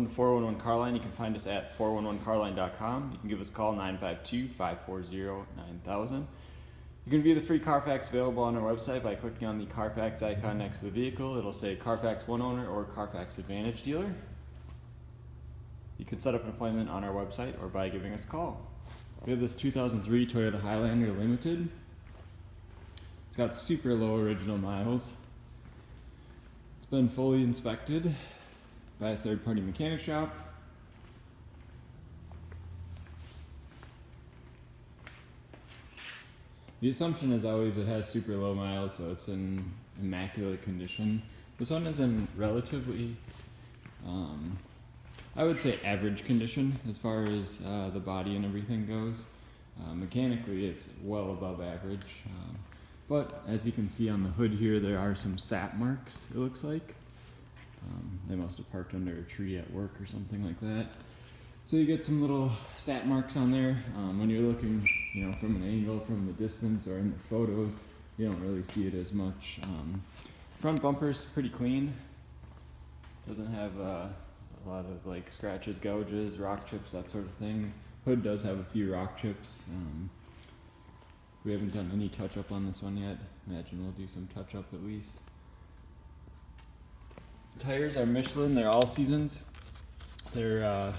the 411 Car Line. You can find us at 411carline.com. You can give us a call, 952-540-9000. You can view the free Carfax available on our website by clicking on the Carfax icon next to the vehicle. It'll say Carfax One Owner or Carfax Advantage Dealer. You can set up an appointment on our website or by giving us a call. We have this 2003 Toyota Highlander Limited. It's got super low original miles. It's been fully inspected by a third-party mechanic shop. The assumption is always it has super low miles, so it's in immaculate condition. This one is in relatively, I would say average condition as far as the body and everything goes. Mechanically, it's well above average. But as you can see on the hood here, there are some sap marks, it looks like. They must have parked under a tree at work or something like that. So you get some little sap marks on there. When you're looking, from an angle, from the distance, or in the photos, you don't really see it as much. Front bumper's pretty clean. Doesn't have a lot of like scratches, gouges, rock chips, that sort of thing. Hood does have a few rock chips. We haven't done any touch-up on this one yet. Imagine we'll do some touch-up at least. Tires are Michelin, they're all seasons. They're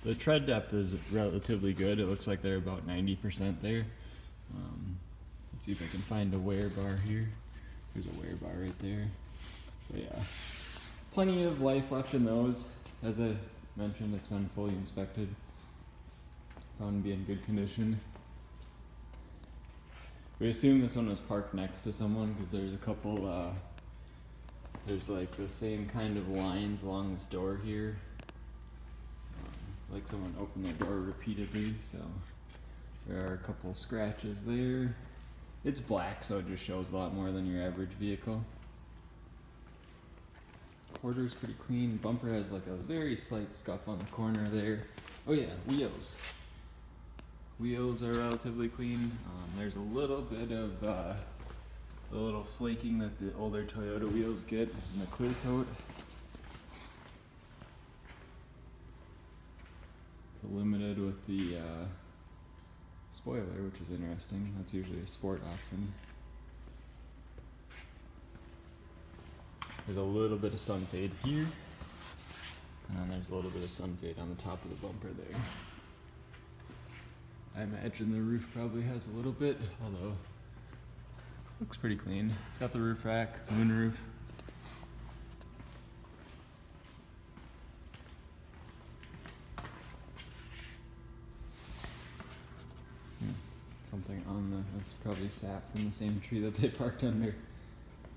the tread depth is relatively good. It looks like they're about 90% there. Let's see if I can find a wear bar here. There's a wear bar right there. So yeah, plenty of life left in those. As I mentioned, it's been fully inspected. Found to be in good condition. We assume this one was parked next to someone because there's a couple, there's like the same kind of lines along this door here. Like someone opened their door repeatedly, so there are a couple scratches there. It's black, so it just shows a lot more than your average vehicle. Quarter's pretty clean. Bumper has like a very slight scuff on the corner there. Oh yeah, wheels. Wheels are relatively clean. There's a little bit of the little flaking that the older Toyota wheels get in the clear coat. It's limited with the spoiler, which is interesting. That's usually a sport option. There's a little bit of sun fade here, and then there's a little bit of sun fade on the top of the bumper there. I imagine the roof probably has a little bit, although looks pretty clean. It's got the roof rack, moonroof. Something on that's probably sap from the same tree that they parked under.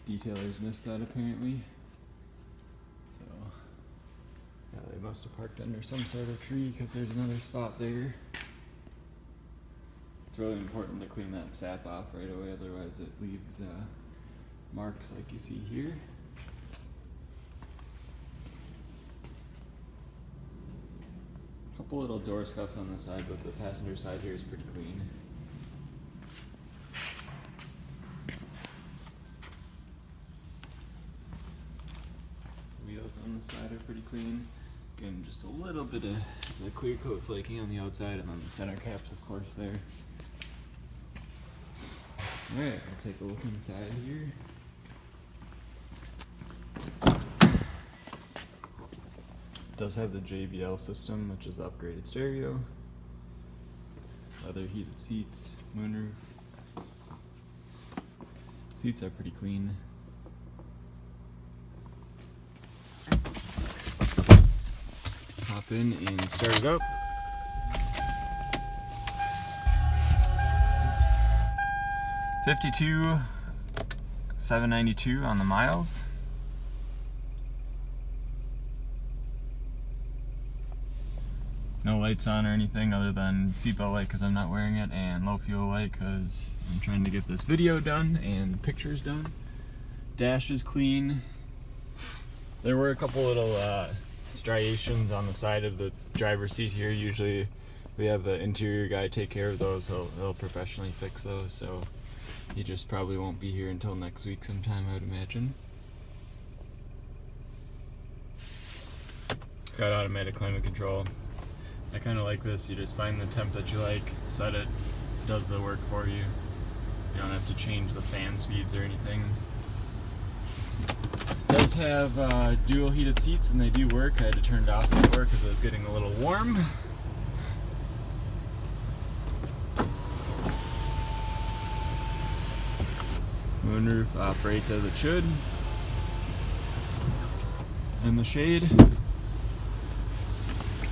Detailers missed that apparently. So, yeah, they must have parked under some sort of tree because there's another spot there. It's really important to clean that sap off right away, otherwise it leaves marks like you see here. A couple little door scuffs on the side, but the passenger side here is pretty clean. Wheels on the side are pretty clean. Again, just a little bit of the clear coat flaking on the outside, and then the center caps, of course, there. Alright, I'll take a look inside here. It does have the JBL system, which is the upgraded stereo. Leather heated seats, moonroof. Seats are pretty clean. Hop in and start it up. 52,792 on the miles. No lights on or anything other than seatbelt light because I'm not wearing it, and low fuel light because I'm trying to get this video done and pictures done. Dash is clean. There were a couple little striations on the side of the driver's seat here. Usually we have an interior guy take care of those. He'll professionally fix those, so he just probably won't be here until next week sometime, I would imagine. got automatic climate control. I kind of like this. You just find the temp that you like, set it, does the work for you. You don't have to change the fan speeds or anything. It does have dual heated seats, and they do work. I had to turn it off before because it was getting a little warm. Moonroof operates as it should. And the shade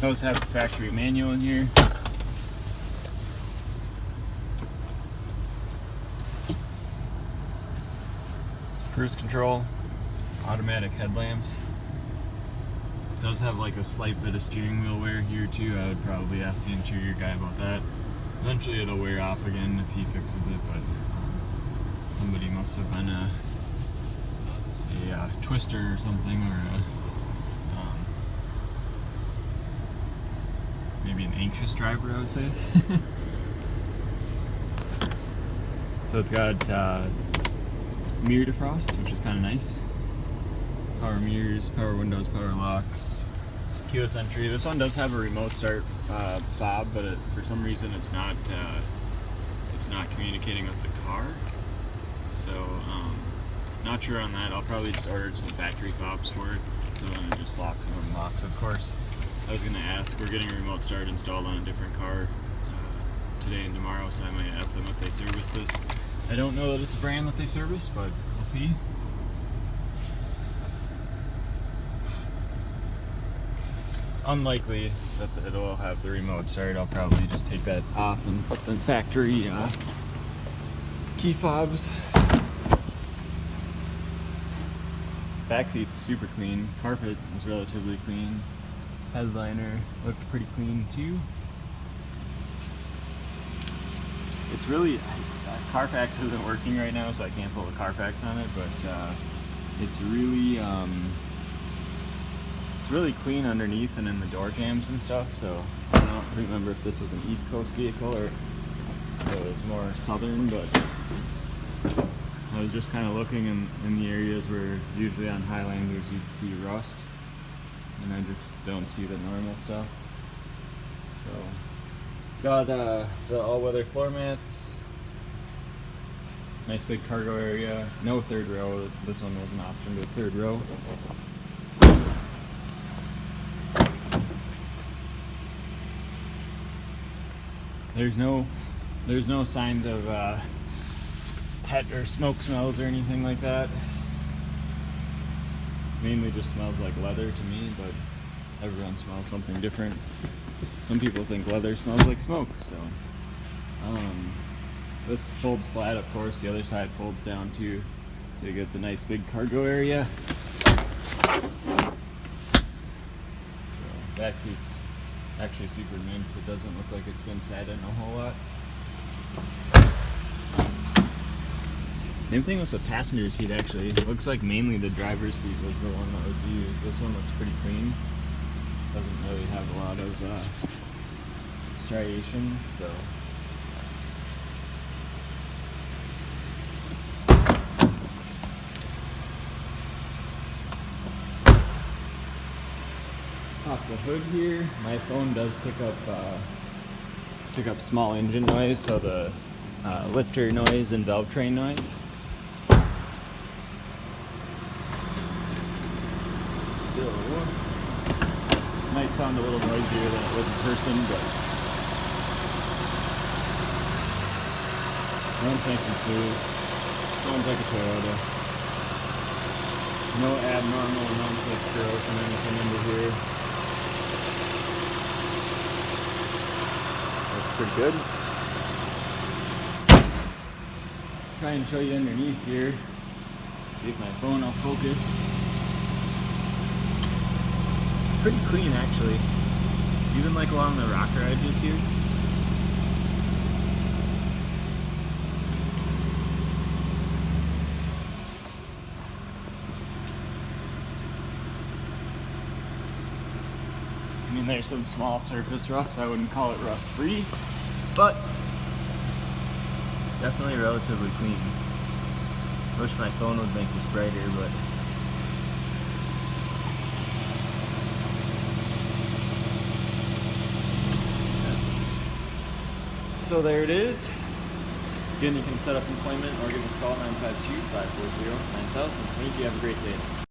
does have the factory manual in here. Cruise control, automatic headlamps. Does have like a slight bit of steering wheel wear here too. I would probably ask the interior guy about that. Eventually it'll wear off again if he fixes it, but somebody must have been a twister or something, or maybe an anxious driver, I would say. So it's got mirror defrost, which is kind of nice. Power mirrors, power windows, power locks, keyless entry. This one does have a remote start fob, but for some reason it's not communicating with the car. So not sure on that. I'll probably just order some factory fobs for it, so then it just locks and unlocks. Of course, I was gonna ask. We're getting a remote start installed on a different car today and tomorrow, so I might ask them if they service this. I don't know that it's a brand that they service, but we'll see. It's unlikely that it'll have the remote start. I'll probably just take that off and put the factory key fobs. Back seat's super clean. Carpet is relatively clean. Headliner looked pretty clean too. It's really, Carfax isn't working right now, so I can't pull the Carfax on it, but it's really clean underneath and in the door jambs and stuff. So I don't remember if this was an East Coast vehicle or it was more southern, but I was just kind of looking in the areas where usually on Highlanders you see rust, and I just don't see the normal stuff. So it's got the all-weather floor mats, nice big cargo area, no third row. This one was an option to a third row. There's no signs of pet or smoke smells or anything like that. Mainly just smells like leather to me, but everyone smells something different. Some people think leather smells like smoke, so this folds flat, of course. The other side folds down too, so you get the nice big cargo area. So back seat's actually super mint. It doesn't look like it's been sat in a whole lot. Same thing with the passenger seat, actually. It looks like mainly the driver's seat was the one that was used. This one looks pretty clean. Doesn't really have a lot of striations, so. Pop the hood here. My phone does pick up small engine noise, so the lifter noise and valve train noise. So, might sound a little noisier than it would in person, but runs nice and smooth. Sounds like a Toyota. No abnormal amounts of corrosion or anything under here. That's pretty good. Try and show you underneath here. See if my phone will focus. Pretty clean, actually. Even like along the rocker edges here. I mean, there's some small surface rust. I wouldn't call it rust free, but definitely relatively clean. Wish my phone would make this brighter, but So there it is. Again, you can set up an appointment or give us a call, 952-540-9000. Thank you. Have a great day.